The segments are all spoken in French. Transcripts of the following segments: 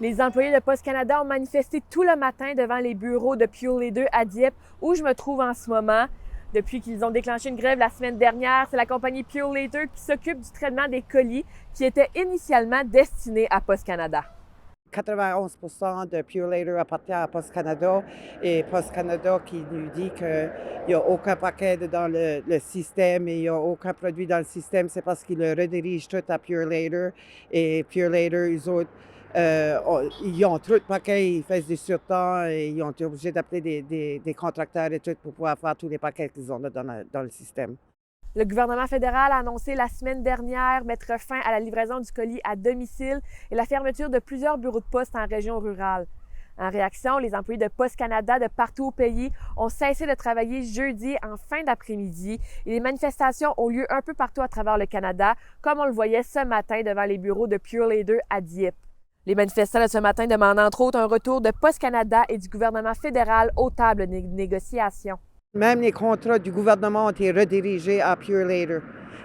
Les employés de Post Canada ont manifesté tout le matin devant les bureaux de Pure Leader à Dieppe, où je me trouve en ce moment. Depuis qu'ils ont déclenché une grève la semaine dernière, c'est la compagnie Pure Leader qui s'occupe du traitement des colis qui étaient initialement destinés à Post Canada. 91% de Pure Later appartient à Post Canada et Post Canada qui nous dit qu'il n'y a aucun paquet dans le système et il n'y a aucun produit dans le système, c'est parce qu'ils le redirigent tout à Pure Later et Pure Later, eux autres, ils ont trop de paquets, ils font du surtemps et ils ont été obligés d'appeler des contracteurs et tout pour pouvoir faire tous les paquets qu'ils ont dans le système. Le gouvernement fédéral a annoncé la semaine dernière mettre fin à la livraison du colis à domicile et la fermeture de plusieurs bureaux de poste en région rurale. En réaction, les employés de Post Canada de partout au pays ont cessé de travailler jeudi en fin d'après-midi et les manifestations ont lieu un peu partout à travers le Canada, comme on le voyait ce matin devant les bureaux de Pure Leader à Dieppe. Les manifestants de ce matin demandent entre autres un retour de Post Canada et du gouvernement fédéral aux tables de négociation. Même les contrats du gouvernement ont été redirigés à Pure Later.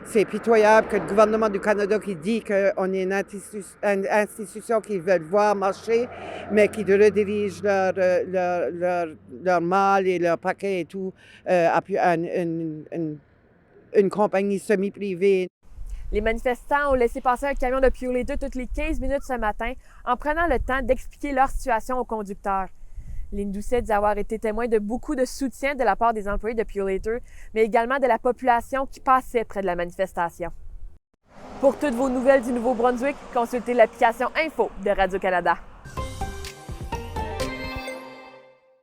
C'est pitoyable que le gouvernement du Canada qui dit qu'on est une institution qu'ils veulent voir marcher, mais qui redirige leur mal et leur paquet et tout à une compagnie semi-privée. Les manifestants ont laissé passer un camion de Pure Leader toutes les 15 minutes ce matin en prenant le temps d'expliquer leur situation aux conducteurs. Lynn Doucet dit avoir été témoin de beaucoup de soutien de la part des employés de Pure Leader, mais également de la population qui passait près de la manifestation. Pour toutes vos nouvelles du Nouveau-Brunswick, consultez l'application Info de Radio-Canada.